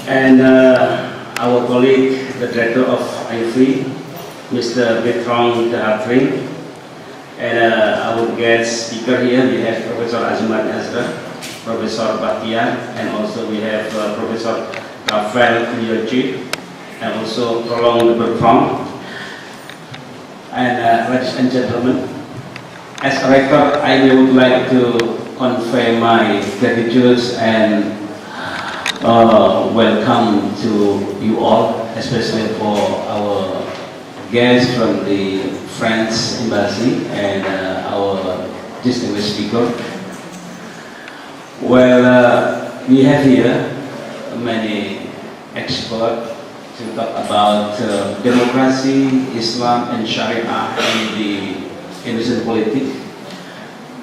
and our colleague, the director of IFRI, Mr. Bertrand Dehatry, and our guest speaker here, we have Professor Azmat Azra, Professor Bahtiar, and also we have Professor Rafael Kuyochi, and also Prolong Bertrand. And ladies and gentlemen, as a rector, I would like to convey my gratitude and welcome to you all, especially for our guests from the France Embassy and our distinguished speaker. Well, we have here many experts to talk about democracy, Islam, and Sharia in the Indonesian politics.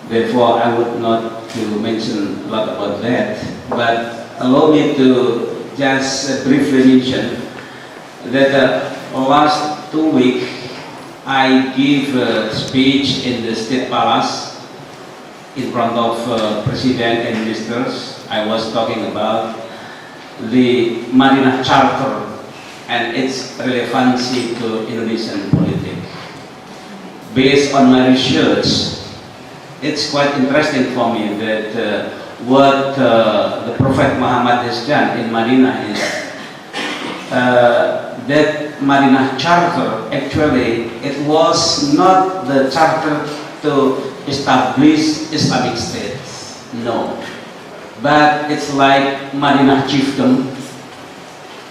Therefore, I would not to mention a lot about that, but allow me to just briefly mention that last 2 weeks I gave a speech in the State Palace in front of President and ministers. I was talking about the Madinah Charter and its relevancy to Indonesian politics. Based on my research, it's quite interesting for me that what the Prophet Muhammad has done in Madinah is that Madinah Charter, actually, it was not the charter to establish Islamic State, no. But it's like Madinah Chiefdom,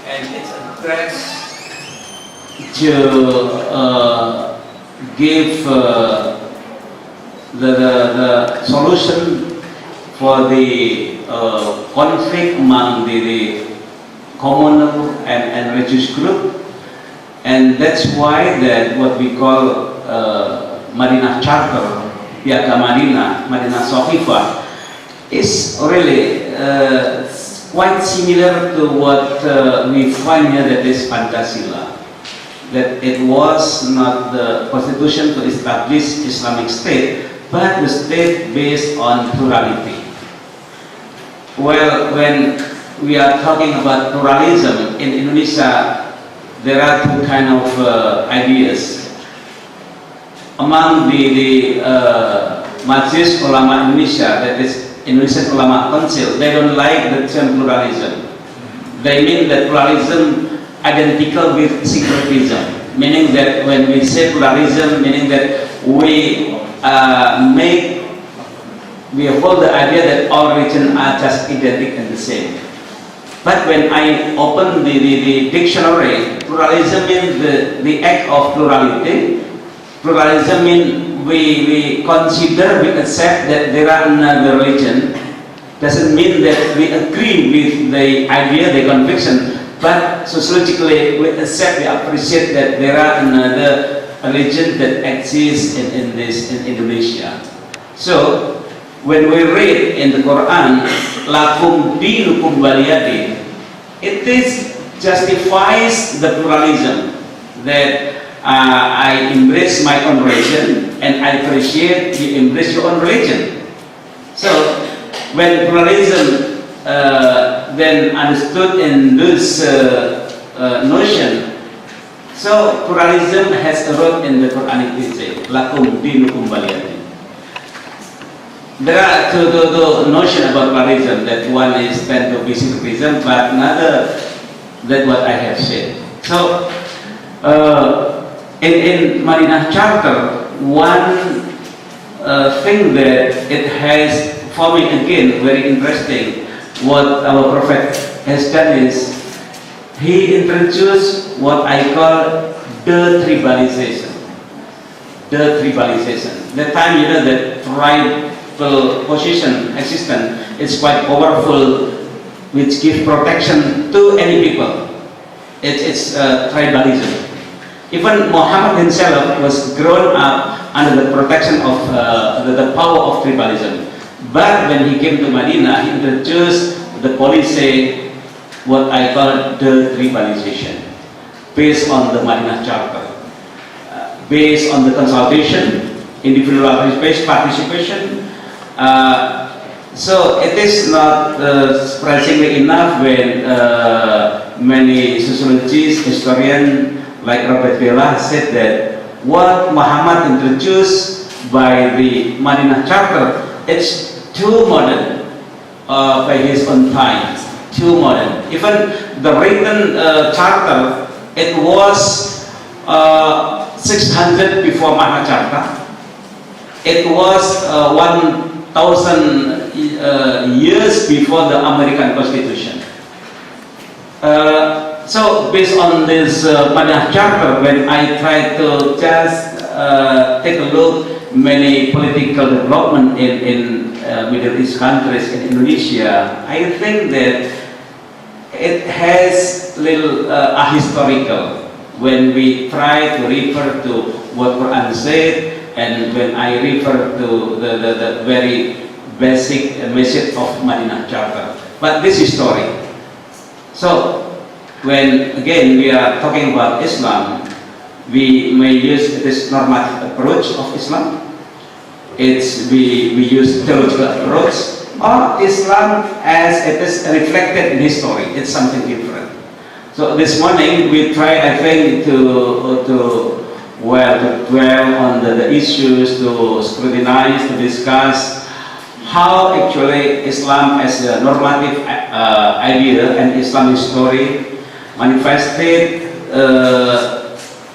and it's addressed to give the solution for the conflict among the communal and religious group, and that's why that what we call Madinah Charter, Piagam Madinah, Madinah Saqifah, is really quite similar to what we find here, that is Pancasila. That it was not the constitution to establish Islamic State, but the state based on plurality. Well, when we are talking about pluralism in Indonesia, there are two kind of ideas. Among the Majelis Ulama Indonesia, that is Indonesian Ulama Council, they don't like the term pluralism. They mean that pluralism identical with syncretism, meaning that when we say pluralism, meaning that we hold the idea that all religions are just identical and the same. But when I open the dictionary, pluralism means the act of plurality. Pluralism means we consider, we accept that there are another religion. Doesn't mean that we agree with the idea, the conviction, but sociologically we accept, we appreciate that there are another religion that exists in Indonesia. So when we read in the Quran, lakum dinukum waliyadin, it is justifies the pluralism that I embrace my own religion and I appreciate you embrace your own religion. So when pluralism then understood in this notion, so pluralism has a root in the Quranic teaching, lakum dinukum waliyadin. There are two notions about pluralism, that one is tend to be syncretism, but another that what I have said. So in Madinah Charter, one thing that it has, for me again, very interesting, what our Prophet has done is, he introduced what I call the tribalization. The tribalization. The time, you know, that tribal position existence is quite powerful, which give protection to any people. It's tribalism. Even Muhammad himself was grown up under the protection of the power of tribalism. But when he came to Madinah, he introduced the policy, what I call the tribalization, based on the Madinah Charter, based on the consultation, individual participation, So it is not surprisingly enough when many sociologists, historians like Robert Vela said that what Muhammad introduced by the Madinah Charter, it's too modern by his own time, too modern. Even the written charter, it was 600 before Magna Carta. It was 1,000 years before the American Constitution. So based on this Magna Charter, when I try to just take a look many political development in Middle East countries, in Indonesia, I think that it has little ahistorical when we try to refer to what Quran said, and when I refer to the very basic message of Madinah Charter. But this is story. So when again we are talking about Islam, we may use this normative approach of Islam. We use theological approach, or Islam as it is reflected in history. It's something different. So this morning we try, I think, to dwell on the issues, to scrutinize, to discuss how actually Islam as a normative idea and Islamic story manifested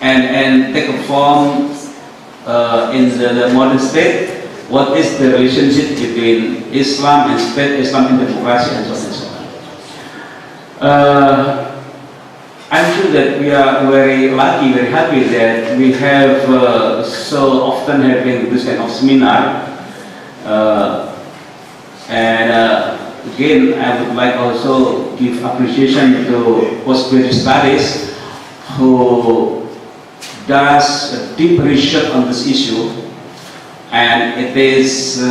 and take a form in the modern state. What is the relationship between Islam and state, Islam and democracy, and so on and so on. I'm sure that we are very lucky, very happy that we have so often having this kind of seminar. Again, I would like also give appreciation to postgraduate studies who does a deep research on this issue, and it is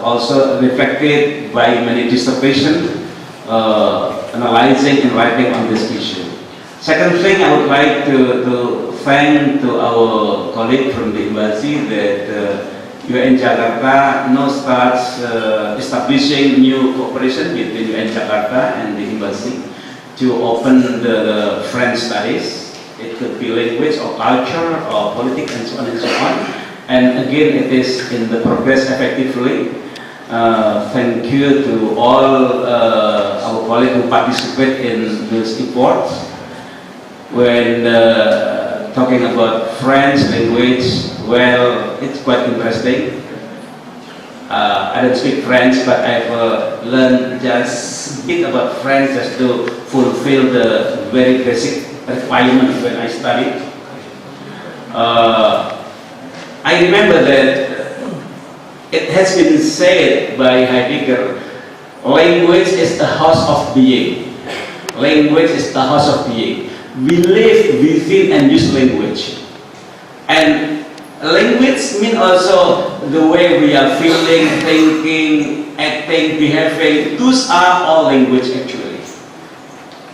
also reflected by many dissertations analyzing and writing on this issue. Second thing, I would like to thank to our colleague from the embassy that UN Jakarta now starts establishing new cooperation between UN Jakarta and the embassy to open the French studies. It could be language or culture or politics and so on and so on. And again, it is in the progress effectively. Thank you to all our colleagues who participate in this efforts. When talking about French language, well, it's quite interesting. I don't speak French, but I've learned just a bit about French just to fulfill the very basic requirements when I studied. I remember that it has been said by Heidegger, language is the house of being. Language is the house of being. We live within and use language. And language means also the way we are feeling, thinking, acting, behaving. Those are all language actually.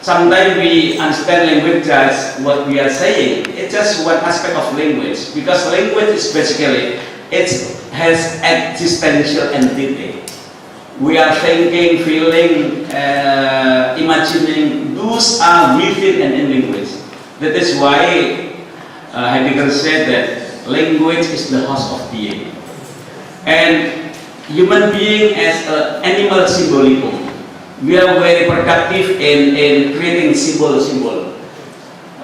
Sometimes we understand language as what we are saying. It's just one aspect of language, because language is basically, it has existential entity. We are thinking, feeling, imagining. Those are within and in language. That is why Heidegger said that language is the house of being. And human being as an animal symbolicum. We are very productive in creating symbol.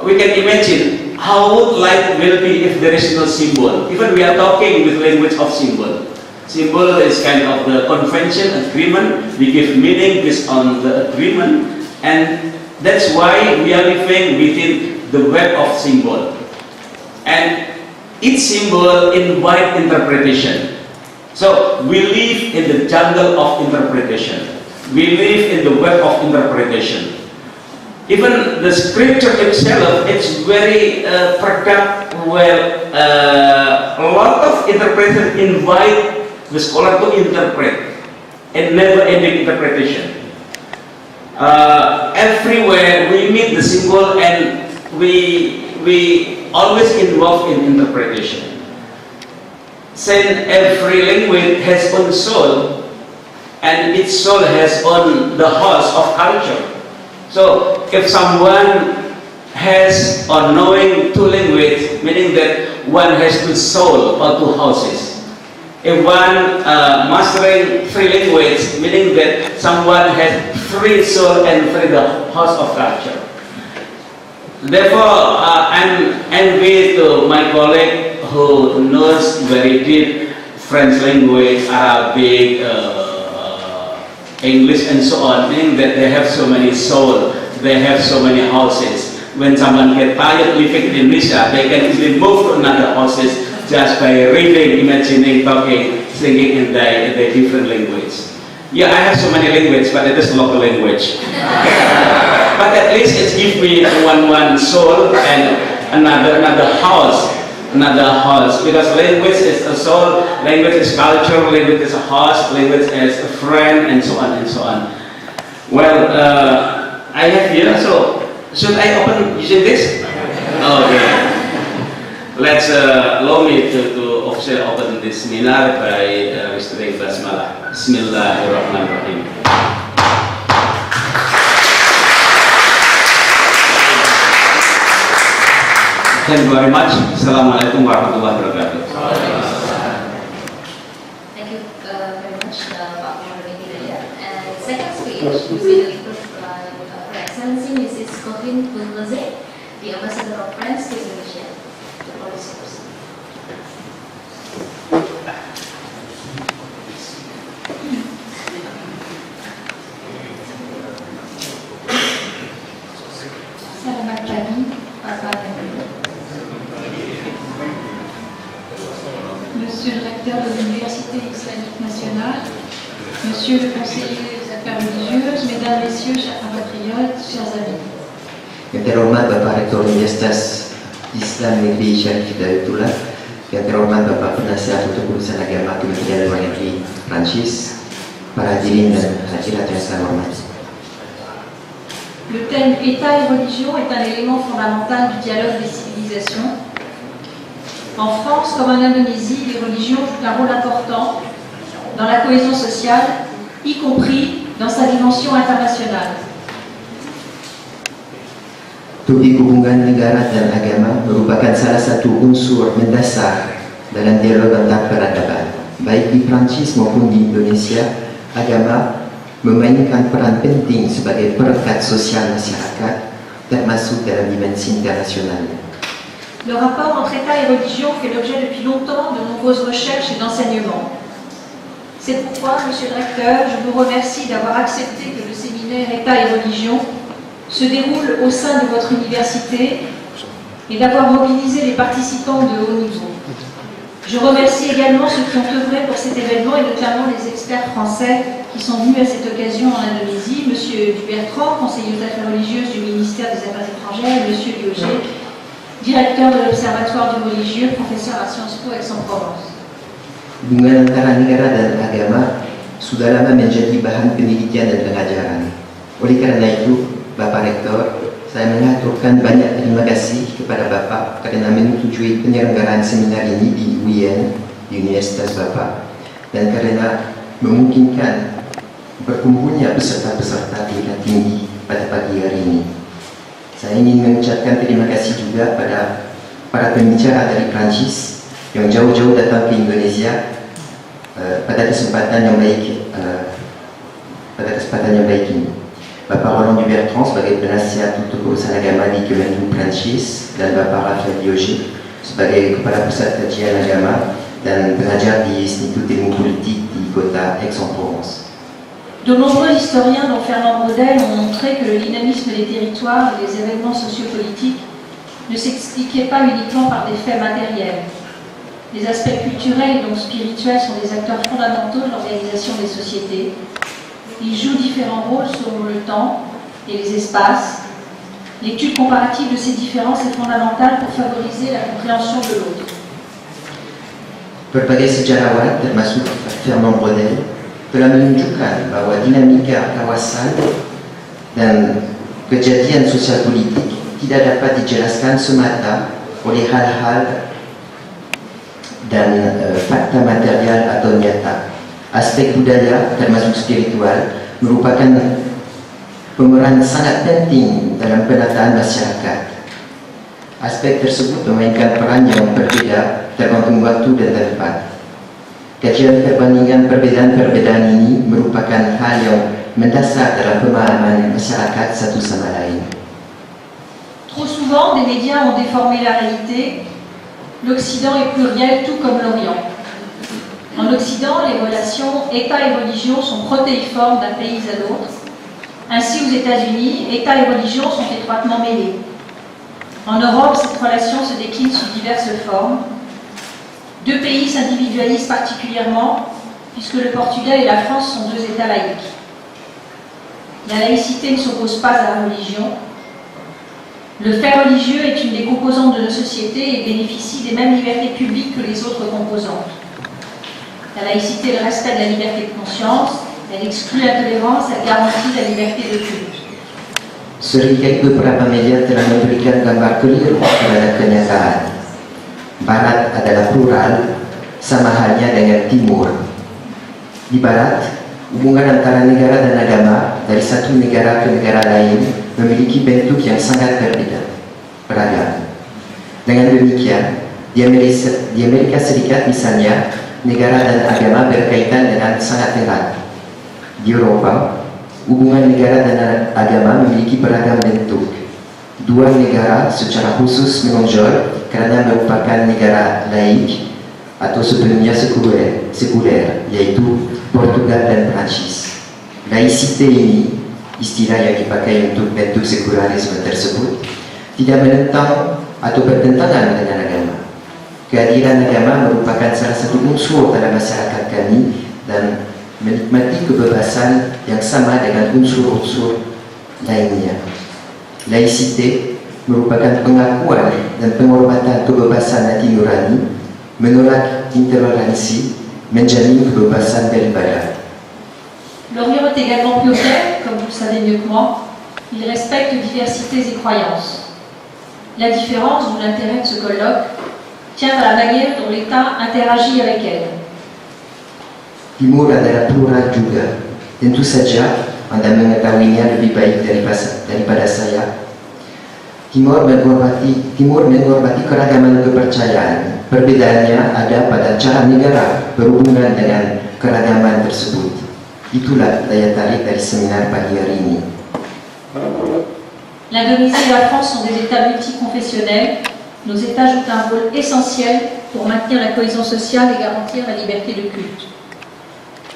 We can imagine how would life will be if there is no symbol. Even we are talking with language of symbol. Symbol is kind of the convention, agreement. We give meaning based on the agreement, and that's why we are living within the web of symbol. And each symbol invites interpretation. So we live in the jungle of interpretation. We live in the web of interpretation. Even the scripture itself, it's very product where a lot of interpreters invite the scholar to interpret, and never-ending interpretation. Everywhere we meet the symbol, and we always involved in interpretation. Since every language has own soul, and each soul has on the house of culture. So if someone has or knowing two languages, meaning that one has two soul or two houses. If one mastering three languages, meaning that someone has three soul and three the house of culture. Therefore, I'm envy to my colleague who knows very deep French language, Arabic, English, and so on, meaning that they have so many soul, they have so many houses. When someone get tired living in Indonesia, they can easily move to another houses just by reading, imagining, talking, singing in their different language. Yeah, I have so many languages, but it is local language. But at least it gives me one soul and another house, because language is a soul, language is culture, language is a house, language is a friend, and so on and so on. Well, I have here, so should I open using this? Okay. Let's allow me to officially open this seminar by reciting Basmalah. Bismillahirrahmanirrahim. Thank you very much. Assalamualaikum warahmatullahi wabarakatuh. Thank you very much, Pak Muhammad Hidayat. And second speech will be delivered by Her Excellency Mrs. Corinne Boulazé, the Ambassador of France to Indonesia. The floor is yours. Selamat pagi, Bapak dan Ibu. Monsieur le recteur de l'Université islamique nationale, Monsieur le conseiller des affaires religieuses, Mesdames, Messieurs, chers compatriotes, chers amis. Yang terhormat Bapak Rektor Universitas Islam Negeri Syarif Hidayatullah, yang terhormat Bapak Penasihat untuk Urusan Agama Kementerian Luar Negeri Prancis, para hadirin dan hadirat yang saya hormati. Le thème État et religion est un élément fondamental du dialogue des civilisations. En France comme en Indonésie, les religions jouent un rôle important dans la cohésion sociale, y compris dans sa dimension internationale. Topik hubungan negara dan agama merupakan salah satu unsur mendasar dalam dialog antar peradaban. Baik di Prancis maupun di Indonesia, agama memainkan peran penting sebagai perekat sosial masyarakat, termasuk dalam dimensi internasionalnya. Le rapport entre État et religion fait l'objet depuis longtemps de nombreuses recherches et d'enseignements. C'est pourquoi, Monsieur le Recteur, je vous remercie d'avoir accepté que le séminaire État et religion se déroule au sein de votre université et d'avoir mobilisé les participants de haut niveau. Je remercie également ceux qui ont œuvré pour cet événement et notamment les experts français qui sont venus à cette occasion en Indonésie, M. Dubertrand, conseiller aux affaires religieuses du ministère des Affaires étrangères, et M. Lioger, directeur de l'Observatoire du religieux, professeur à Sciences Po Aix-en-Provence. Hubungan antara negara dan agama sudah lama menjadi bahan penelitian dan pengajaran. Oleh karena itu, Bapak Rektor, saya mengaturkan banyak terima kasih kepada Bapak karena menyetujui penyelenggaraan seminar ini di UIN, di Universitas Bapak, dan karena memungkinkan berkumpulnya peserta-peserta tingkat tinggi pada pagi hari ini. Saya ingin mengucapkan terima kasih juga pada para pembicara dari Prancis yang jauh-jauh datang ke Indonesia pada kesempatan yang baik ini. Bapak Roland Dubertrand sebagai penasihat untuk urusan agama di Kemenlu Prancis dan Bapak Raphaël Lioger sebagai Kepala Pusat Kajian Agama dan pengajar di Institut Ilmu Politik di kota Aix-en-Provence. De nombreux historiens, dont Fernand Braudel, ont montré que le dynamisme des territoires et des événements sociopolitiques ne s'expliquaient pas uniquement par des faits matériels. Les aspects culturels et donc spirituels sont des acteurs fondamentaux de l'organisation des sociétés. Ils jouent différents rôles selon le temps et les espaces. L'étude comparative de ces différences est fondamentale pour favoriser la compréhension de l'autre. Berbagai sejarawan termasuk Fernand Braudel telah menunjukkan bahwa dinamika kawasan dan kejadian sosial politik tidak dapat dijelaskan semata oleh hal-hal dan fakta material atau nyata. Aspek budaya termasuk spiritual merupakan pemeran sangat penting dalam penataan masyarakat. Aspek tersebut memainkan peran yang berbeda tergantung waktu dan tempat. Kajian perbandingan perbedaan-perbedaan ini merupakan hal yang mendasar dalam pemahaman masyarakat satu sama lain. Trop souvent, des médias ont déformé la réalité. L'Occident est pluriel, tout comme l'Orient. En Occident, les relations État et religion sont protéiformes d'un pays à l'autre. Ainsi, aux États-Unis, État et religion sont étroitement mêlés. En Europe, cette relation se décline sous diverses formes. Deux pays s'individualisent particulièrement, puisque le Portugal et la France sont deux États laïques. La laïcité ne s'oppose pas à la religion. Le fait religieux est une des composantes de nos sociétés et bénéficie des mêmes libertés publiques que les autres composantes. La laïcité est le respect de la liberté de conscience, elle exclut la tolérance, elle garantit la liberté de culte. Seringkali beberapa media telah memberikan gambar keliru terhadap kenyataan. Barat adalah plural, sama halnya dengan Timur. Di Barat, hubungan antara negara dan agama dari satu negara ke negara lain memiliki bentuk yang sangat beragam. Dengan demikian, di Amerika Serikat misalnya, negara dan agama berkaitan dengan sangat erat. Di Eropa, hubungan negara dan agama memiliki beragam bentuk. Dua negara secara khusus menonjol karena merupakan negara laik atau sebelumnya sekuler, yaitu Portugal dan Prancis. Laicite ini, istilah yang dipakai untuk bentuk sekularisme tersebut, tidak menentang atau bertentangan dengan agama. Kehadiran agama merupakan salah satu unsur dalam masyarakat kami dan menikmati kebebasan yang sama dengan unsur-unsur lainnya. Laicite merupakan pengakuan dan penghormatan kebebasan hati nurani, menolak intoleransi, menjamin kebebasan beribadah. L'Orient est également pluriel, comme vous le savez mieux que moi. Il respecte diversités et croyances. La différence, d'où l'intérêt de ce colloque, tient à la manière dont l'État interagit avec elle. Timur adalah plural juga. Tentu saja Anda mengetahuinya lebih baik daripada saya. Timur menghormati keragaman kepercayaan. Perbedaannya ada pada cara negara berhubungan dengan keragaman tersebut. Itulah daya tarik dari seminar pagi hari ini. L'Indonésie et la France sont des États multiconfessionnels. Nos États jouent un rôle essentiel pour maintenir la cohésion sociale et garantir la liberté de culte.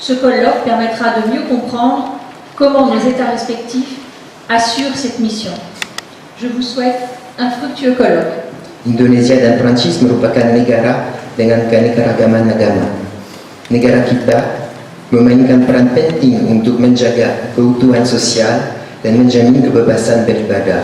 Ce colloque permettra de mieux comprendre comment nos États respectifs assurent cette mission. Je vous souhaite un fructueux colloque. Indonesia dan Prancis merupakan negara dengan keanekaragaman agama. Negara kita memainkan peran penting untuk menjaga keutuhan sosial dan menjamin kebebasan beribadah.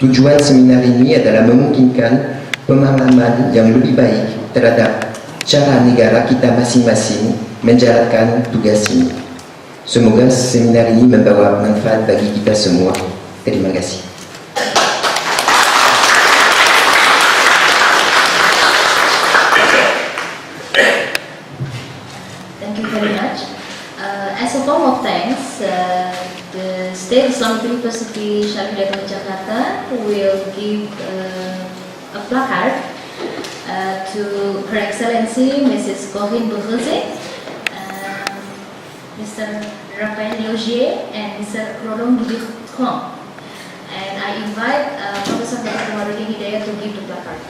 Tujuan seminar ini adalah memungkinkan pemahaman yang lebih baik terhadap cara negara kita masing-masing menjalankan tugas ini. Semoga seminar ini membawa manfaat bagi kita semua. Terima kasih. Thank you very much. As a form of thanks, the State Islamic University Syarif Hidayatullah Jakarta will give a placard to Her Excellency Mrs. Corinne Boucheze, Mr. Raphael Logier, and Mr. Rodon Dudikong. And I invite Professor Dr. Komarudin Hidayat to give the placard.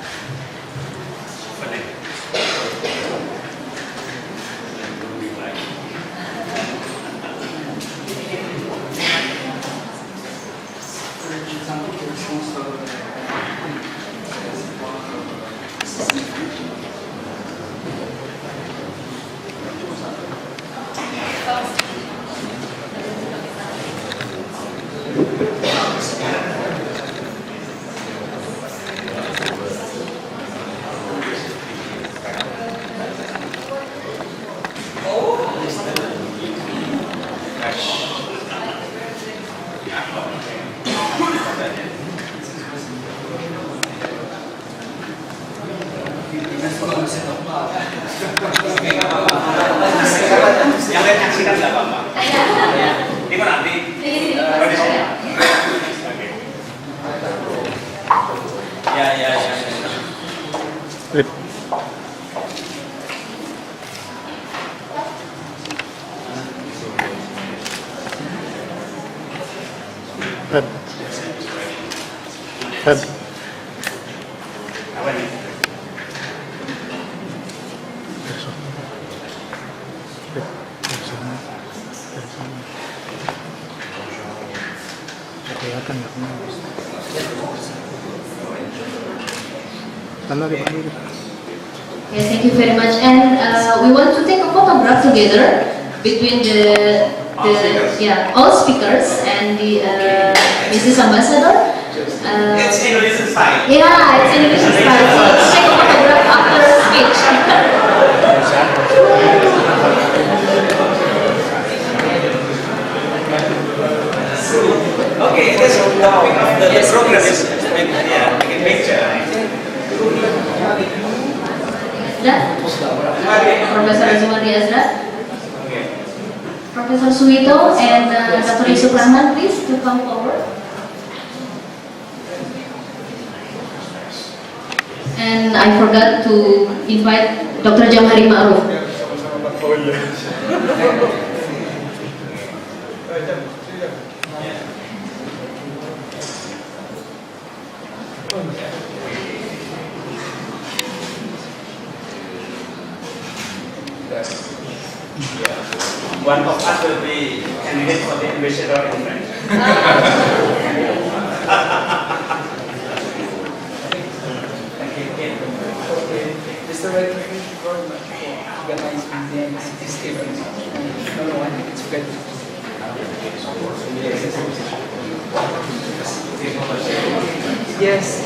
Okay, thank you very much. And we want to take a photograph together between all speakers and the Mrs. Ambassador. It's Indonesian style. Yeah, it's Indonesian style. So let's take a photograph after speech. Okay, this is the topic of the program is taking picture. Professor Azumari Azra, Professor Suwito, and Dr. Yusuf Rahman, please to come forward. And I forgot to invite Dr. Jamhari Ma'ruf. One of us will be candidate for the ambassador in French. Mr. Wright, thank you very much for organizing this event. No, I think it's great. Yes.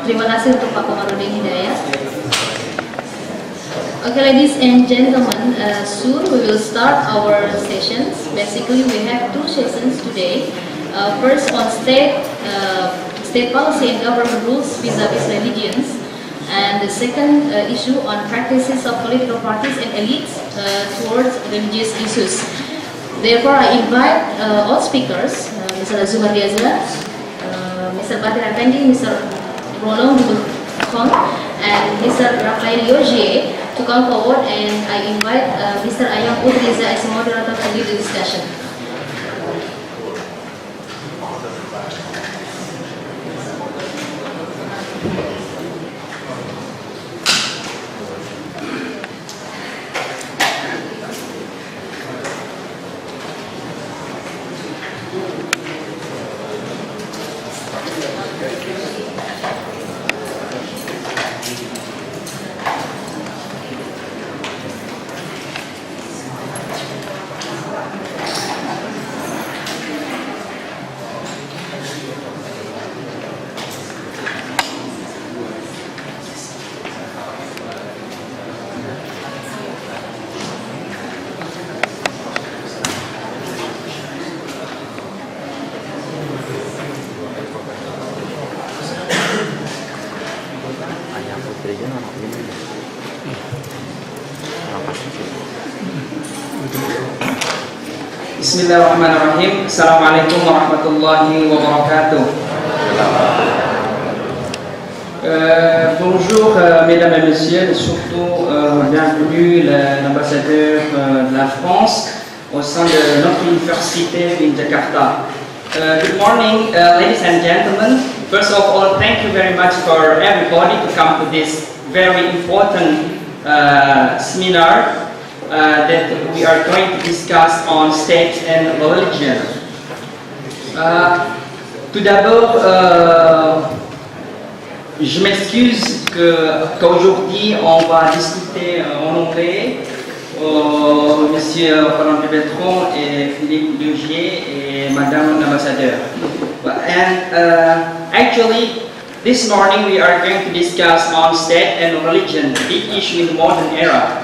Terima kasih untuk Pak Komarudin Hidayat. Okay, ladies and gentlemen, soon we will start our sessions. Basically, we have two sessions today. First on state policy and government rules vis-a-vis religions, and the second issue on practices of political parties and elites towards religious issues. Therefore, I invite all speakers, Mr. Azumari Azra, Mr. Batir Effendi, Mr. Roland Dubuffon, and Mr. Raphael Yogie to come forward, and I invite Mr. Ayam Udriza as a moderator to lead the discussion. Bismillahirrahmanirrahim. Assalamualaikum warahmatullahi wabarakatuh. Bonjour mesdames et messieurs, et surtout bienvenue l'ambassadeur de la France au sein de notre université in Jakarta. Good morning ladies and gentlemen. First of all, thank you very much for everybody to come to this very important seminar that we are going to discuss on state and religion. Tout d'abord, je m'excuse qu'aujourd'hui on va discuter en anglais. Monsieur Roland Dubuffon et Philippe Lugier et Madame l'ambassadeur. And actually, this morning we are going to discuss on state and religion, a big issue in the modern era.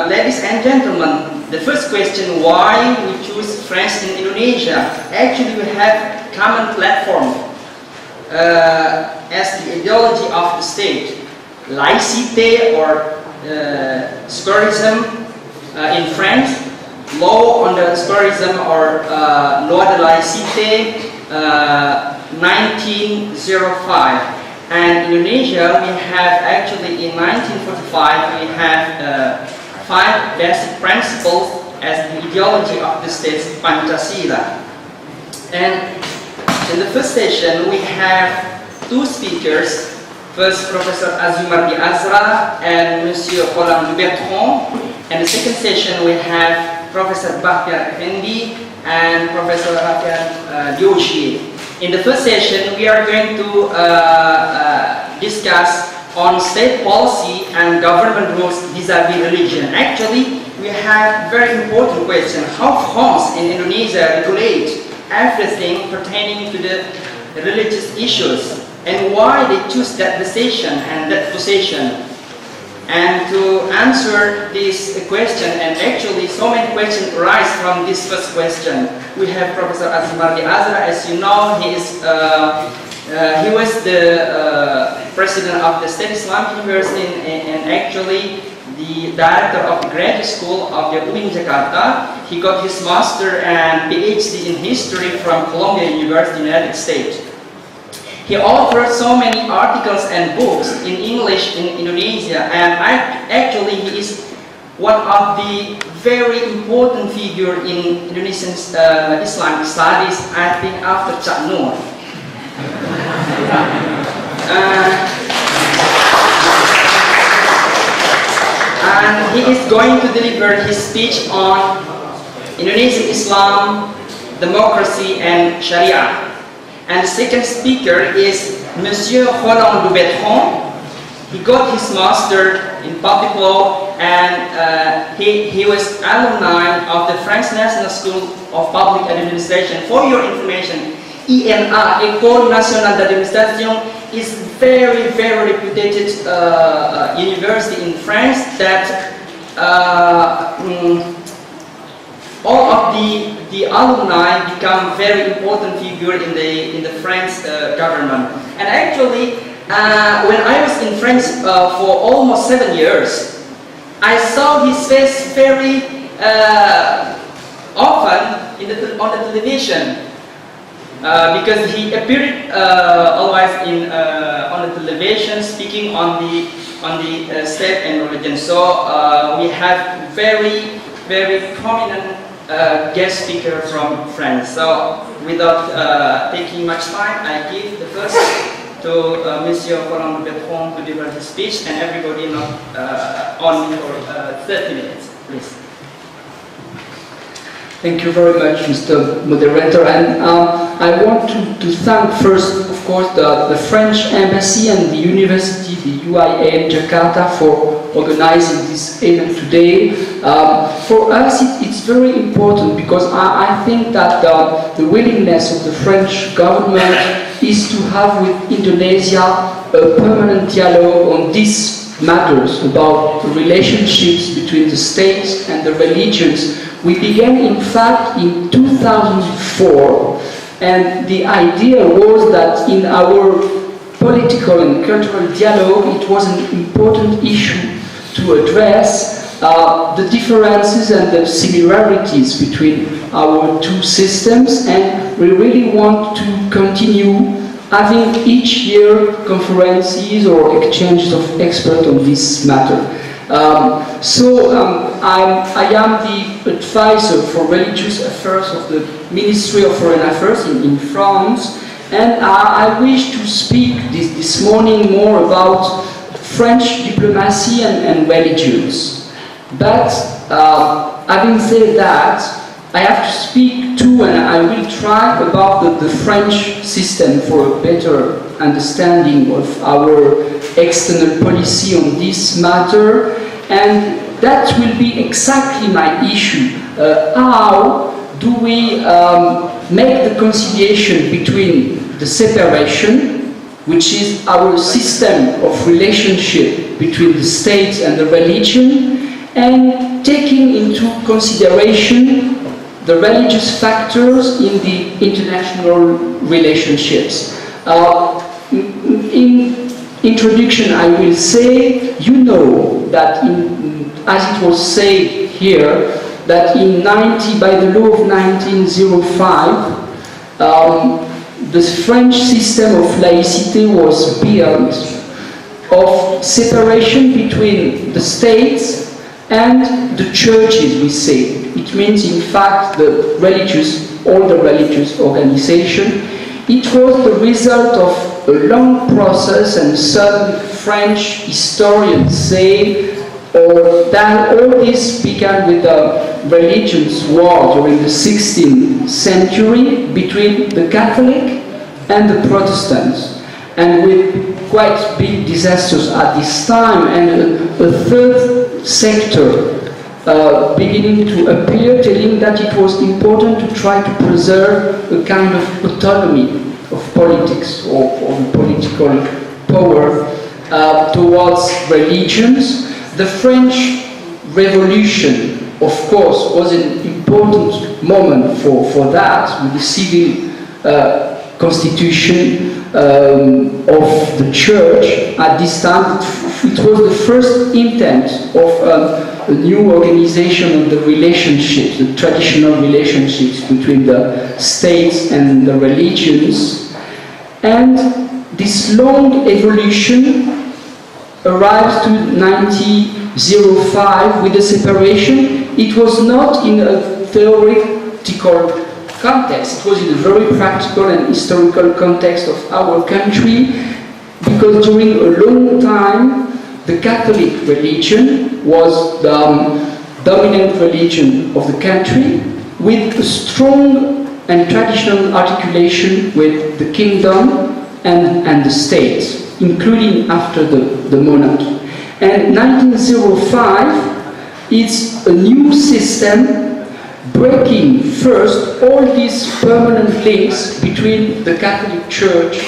Ladies and gentlemen, the first question, why we choose France and Indonesia? Actually, we have common platform. as the ideology of the state, laïcité or scolarism in France, law on the scolarism or loi de laïcité 1905. And in Indonesia, we have actually in 1945 we have 5 basic principles as the ideology of the state, Pancasila. And in the first session, we have 2 speakers. First, Professor Azumardi Azra and Monsieur Roland Bertrand. And the second session, we have Professor Bahtiar Effendi and Professor Rafian Dioshi. In the first session, we are going to discuss on state policy and government rules vis-à-vis religion. Actually, we have very important question: how France and Indonesia regulate everything pertaining to the religious issues, and why they choose that decision and that position. And to answer this question, and actually so many questions arise from this first question, we have Professor Azumardi Azra. As you know, he was the president of the State Islamic University and actually the director of the graduate school of the UIN Jakarta. He got his master and PhD in history from Columbia University, United States. He authored so many articles and books in English in Indonesia, and actually he is one of the very important figure in Indonesian Islamic studies, I think after Cak Nur. And he is going to deliver his speech on Indonesian Islam, democracy and Sharia. And the second speaker is Monsieur Roland Bertrand. He got his master in public law, and he was alumni of the French National School of Public Administration. For your information, ENA, École Nationale d'Administration, is very reputed university in France that all of the alumni become very important figure in the French government. And actually, when I was in France for almost 7 years, I saw his face very often on the television because he appeared always on the television speaking on the state and religion. So we have very prominent guest speaker from France. So without taking much time, I give the first to Monsieur Roland Bertrand to deliver his speech, and everybody not on for 30 minutes, please. Thank you very much, Mr. Moderator. And I want to thank first, of course, the French Embassy and the University, the UIA in Jakarta, for organizing this event today. For us, it's very important because I think that the willingness of the French government is to have with Indonesia a permanent dialogue on these matters about the relationships between the states and the religions. We began, in fact, in 2004, and the idea was that in our political and cultural dialogue, it was an important issue to address the differences and the similarities between our two systems, and we really want to continue having each year conferences or exchanges of experts on this matter. I am the advisor for religious affairs of the Ministry of Foreign Affairs in France, and I wish to speak this morning more about French diplomacy and religions. But having said that, I have to speak too, and I will try about the French system for a better understanding of our external policy on this matter, and that will be exactly my issue. How do we make the conciliation between the separation, which is our system of relationship between the state and the religion, and taking into consideration the religious factors in the international relationships. in introduction, I will say, you know that as it was said here, that by the law of 1905, the French system of laïcité was built of separation between the states and the churches, we say. It means, in fact, all the religious organization. It was the result of a long process, and some French historians say that all this began with a religious war during the 16th century between the Catholic and the Protestants, and with quite big disasters at this time, and a third sector beginning to appear, telling that it was important to try to preserve a kind of autonomy of politics or political power towards religions. The French Revolution, of course, was an important moment for that, with the civil constitution of the church. At this time, it was the first intent of a new organization of the relationships, the traditional relationships between the states and the religions. And this long evolution arrives to 1905 with the separation. It was not in a theoretical context, it was in a very practical and historical context of our country, because during a long time the Catholic religion was the dominant religion of the country, with a strong and traditional articulation with the kingdom and the state, including after the monarchy. And 1905, it's a new system breaking first all these permanent links between the Catholic Church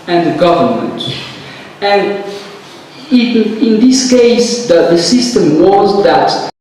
and the government. And in this case, the system was that